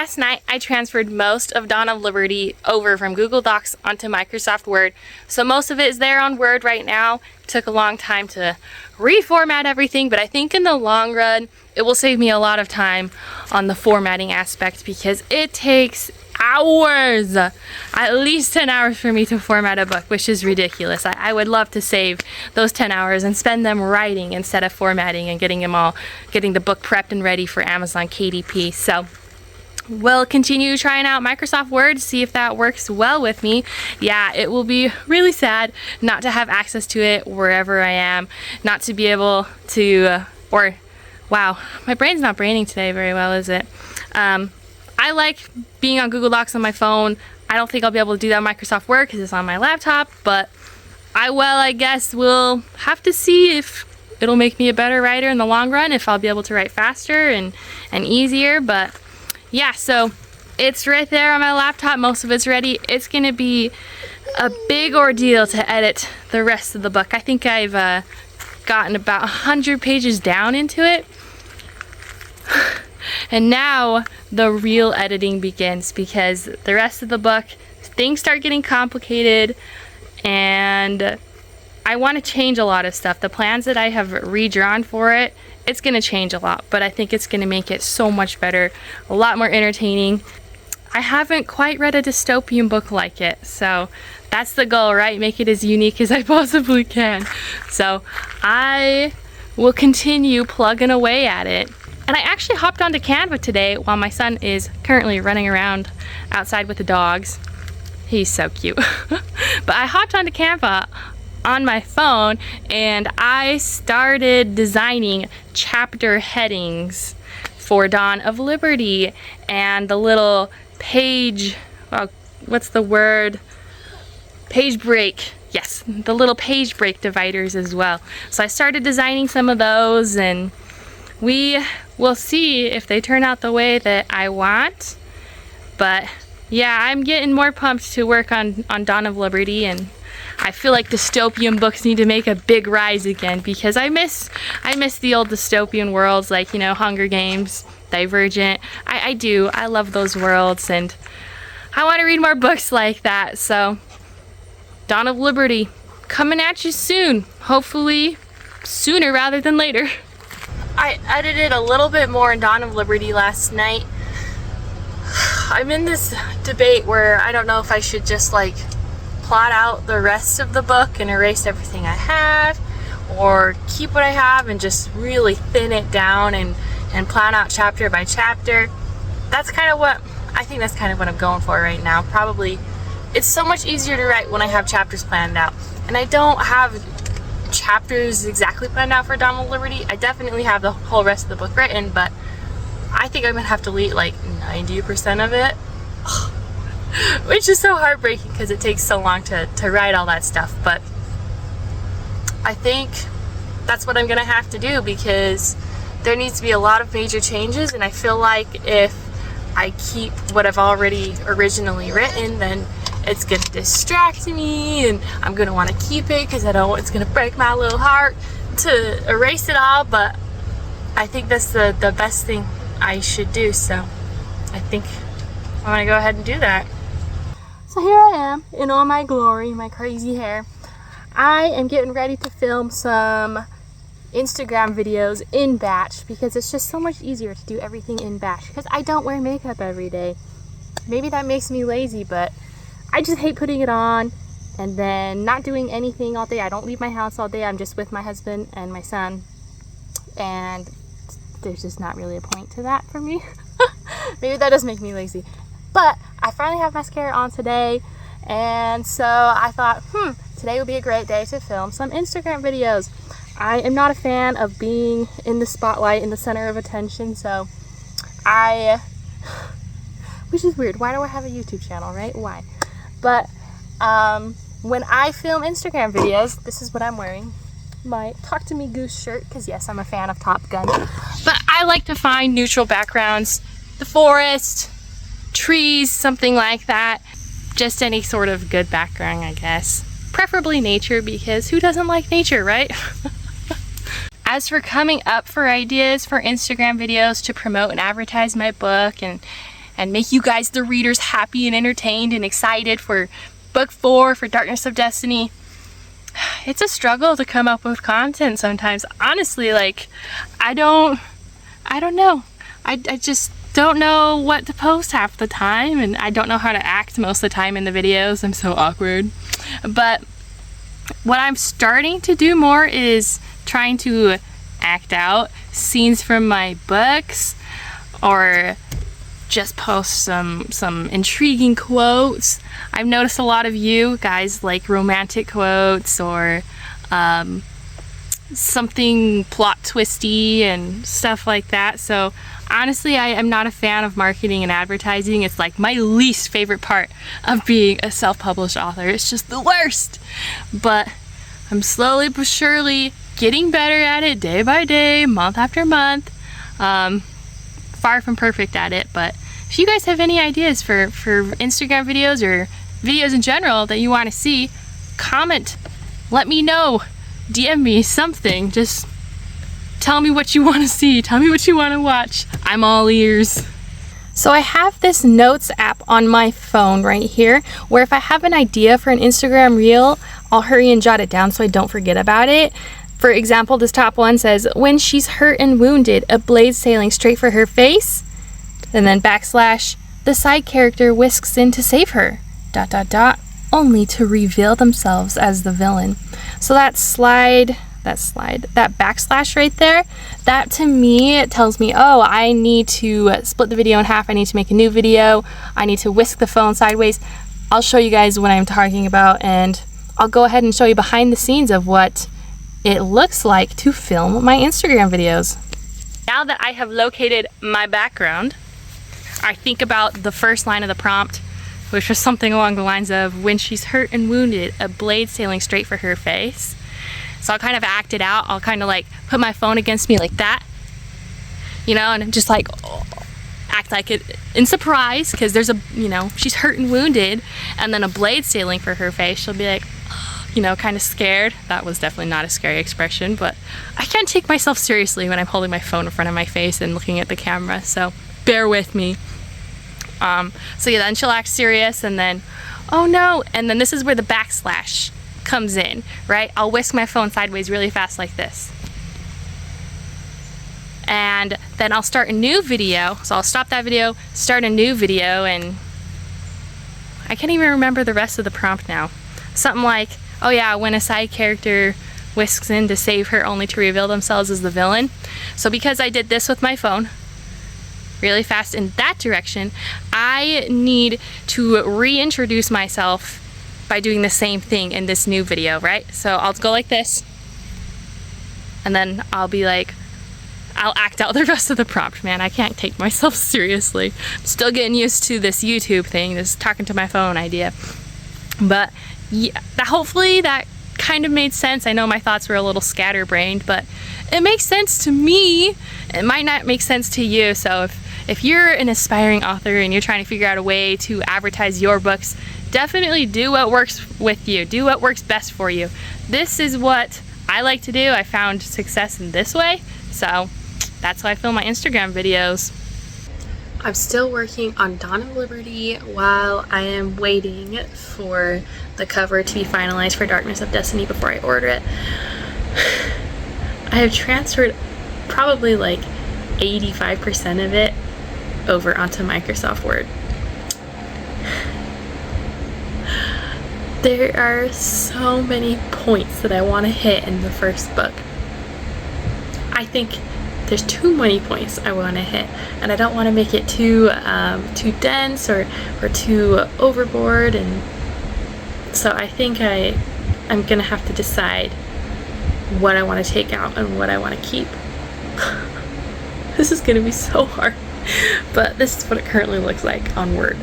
last night I transferred most of Dawn of Liberty over from Google Docs onto Microsoft Word. So most of it is there on Word right now. It took a long time to reformat everything, but I think in the long run it will save me a lot of time on the formatting aspect because it takes hours, at least 10 hours for me to format a book, which is ridiculous. I would love to save those 10 hours and spend them writing instead of formatting and getting the book prepped and ready for Amazon KDP. So we'll continue trying out Microsoft Word, see if that works well with me. Yeah, it will be really sad not to have access to it wherever I am, not to be able to, wow, my brain's not braining today very well, is it? I like being on Google Docs on my phone. I don't think I'll be able to do that on Microsoft Word because it's on my laptop, but I guess we'll have to see if it'll make me a better writer in the long run, if I'll be able to write faster and easier. But yeah, so it's right there on my laptop. Most of it's ready. It's going to be a big ordeal to edit the rest of the book. I think I've gotten about 100 pages down into it. And now the real editing begins because the rest of the book, things start getting complicated and I want to change a lot of stuff. The plans that I have redrawn for it, it's going to change a lot, but I think it's going to make it so much better, a lot more entertaining. I haven't quite read a dystopian book like it, so that's the goal, right? Make it as unique as I possibly can. So I will continue plugging away at it. And I actually hopped onto Canva today while my son is currently running around outside with the dogs. He's so cute. But I hopped onto Canva on my phone and I started designing chapter headings for Dawn of Liberty and the little page, what's the word? Page break. Yes, the little page break dividers as well. So I started designing some of those and we will see if they turn out the way that I want. But yeah, I'm getting more pumped to work on Dawn of Liberty, and I feel like dystopian books need to make a big rise again because I miss the old dystopian worlds like, you know, Hunger Games, Divergent. I do. I love those worlds and I want to read more books like that. So Dawn of Liberty coming at you soon. Hopefully sooner rather than later. I edited a little bit more in Dawn of Liberty last night. I'm in this debate where I don't know if I should just like plot out the rest of the book and erase everything I have, or keep what I have and just really thin it down and plan out chapter by chapter. That's kind of what I'm going for right now. Probably it's so much easier to write when I have chapters planned out, and I don't have chapters exactly planned out for Dawn of Liberty. I definitely have the whole rest of the book written, but I think I'm gonna have to delete like 90% of it, which is so heartbreaking because it takes so long to write all that stuff. But I think that's what I'm gonna have to do because there needs to be a lot of major changes, and I feel like if I keep what I've already originally written, then it's gonna distract me and I'm gonna want to keep it because I know it's gonna break my little heart to erase it all. But I think that's the best thing I should do, so I think I'm gonna go ahead and do that. So here I am in all my glory, my crazy hair. I am getting ready to film some Instagram videos in batch because it's just so much easier to do everything in batch because I don't wear makeup every day. Maybe that makes me lazy, but I just hate putting it on and then not doing anything all day. I don't leave my house all day. I'm just with my husband and my son, and there's just not really a point to that for me. Maybe that does make me lazy. But I finally have mascara on today, and so I thought, today would be a great day to film some Instagram videos. I am not a fan of being in the spotlight, in the center of attention, so which is weird. Why do I have a YouTube channel, right? Why? But when I film Instagram videos, this is what I'm wearing. My Talk to Me Goose shirt, because yes, I'm a fan of Top Gun. But I like to find neutral backgrounds. The forest, trees, something like that. Just any sort of good background, I guess. Preferably nature, because who doesn't like nature, right? As for coming up for ideas for Instagram videos to promote and advertise my book and and make you guys, the readers, happy and entertained and excited for book 4 for Darkness of Destiny. It's a struggle to come up with content sometimes. Honestly, like, I don't know. I just don't know what to post half the time, and I don't know how to act most of the time in the videos. I'm so awkward. But what I'm starting to do more is trying to act out scenes from my books, or just post some intriguing quotes. I've noticed a lot of you guys like romantic quotes, or something plot twisty and stuff like that. So honestly, I am not a fan of marketing and advertising. It's like my least favorite part of being a self-published author. It's just the worst. But I'm slowly but surely getting better at it, day by day, month after month. Far from perfect at it, but if you guys have any ideas for Instagram videos or videos in general that you want to see, comment, let me know, DM me something. Just tell me what you want to see, tell me what you want to watch. I'm all ears. So I have this notes app on my phone right here, where if I have an idea for an Instagram reel, I'll hurry and jot it down so I don't forget about it. For example, this top one says, when she's hurt and wounded, a blade sailing straight for her face, and then backslash, the side character whisks in to save her, ... only to reveal themselves as the villain. So that backslash right there, that to me, it tells me, oh, I need to split the video in half, I need to make a new video, I need to whisk the phone sideways. I'll show you guys what I'm talking about, and I'll go ahead and show you behind the scenes of what it looks like to film my Instagram videos. Now that I have located my background, I think about the first line of the prompt, which was something along the lines of, when she's hurt and wounded, a blade sailing straight for her face. So I'll kind of act it out. I'll kind of like put my phone against me like that, you know, and just like act like it in surprise, because there's a, you know, she's hurt and wounded, and then a blade sailing for her face. She'll be like, you know, kind of scared. That was definitely not a scary expression, but I can't take myself seriously when I'm holding my phone in front of my face and looking at the camera, so bear with me. So yeah, then she'll act serious, and then, oh no, and then this is where the backslash comes in, right? I'll whisk my phone sideways really fast like this. And then I'll start a new video, so I'll stop that video, start a new video, and I can't even remember the rest of the prompt now. Something like, oh yeah, when a side character whisks in to save her only to reveal themselves as the villain. So because I did this with my phone really fast in that direction, I need to reintroduce myself by doing the same thing in this new video, right? So I'll go like this, and then I'll be like, I'll act out the rest of the prompt. Man, I can't take myself seriously. I'm still getting used to this YouTube thing, this talking to my phone idea. But yeah, hopefully that kind of made sense. I know my thoughts were a little scatterbrained, but it makes sense to me. It might not make sense to you. So if you're an aspiring author and you're trying to figure out a way to advertise your books, definitely do what works with you. Do what works best for you. This is what I like to do. I found success in this way, so that's why I film my Instagram videos. I'm still working on Dawn of Liberty while I am waiting for the cover to be finalized for Darkness of Destiny before I order it. I have transferred probably like 85% of it over onto Microsoft Word. There are so many points that I want to hit in the first book. I think there's too many points I want to hit, and I don't want to make it too dense or too overboard, and so I think I'm gonna have to decide what I want to take out and what I want to keep. This is gonna be so hard, but this is what it currently looks like on Word.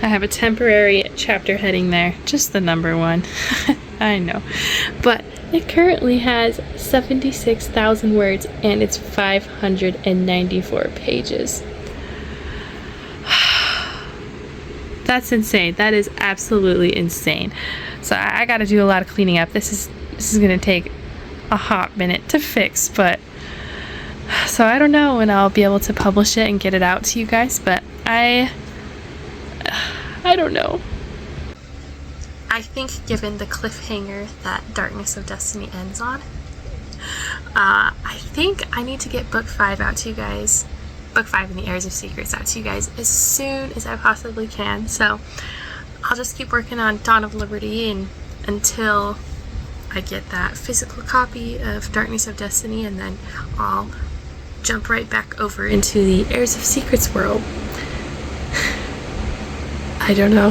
I have a temporary chapter heading there, just the number 1. I know, but it currently has 76,000 words and it's 594 pages. That's insane. That is absolutely insane. So I got to do a lot of cleaning up. This is going to take a hot minute to fix, but so I don't know when I'll be able to publish it and get it out to you guys, but I don't know. I think given the cliffhanger that Darkness of Destiny ends on, I think I need to get book 5 out to you guys. Book 5 in the Heirs of Secrets out to you guys as soon as I possibly can. So I'll just keep working on Dawn of Liberty and until I get that physical copy of Darkness of Destiny, and then I'll jump right back over into the Heirs of Secrets world. I don't know.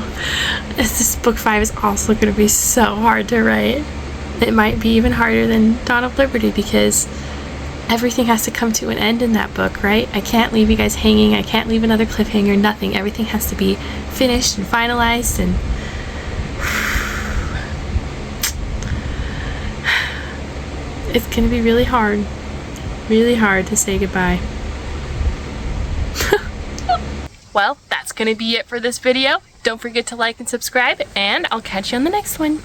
This book 5 is also going to be so hard to write. It might be even harder than Dawn of Liberty because everything has to come to an end in that book, right? I can't leave you guys hanging. I can't leave another cliffhanger, nothing. Everything has to be finished and finalized, and it's going to be really hard to say goodbye. Well, that's going to be it for this video. Don't forget to like and subscribe, and I'll catch you on the next one.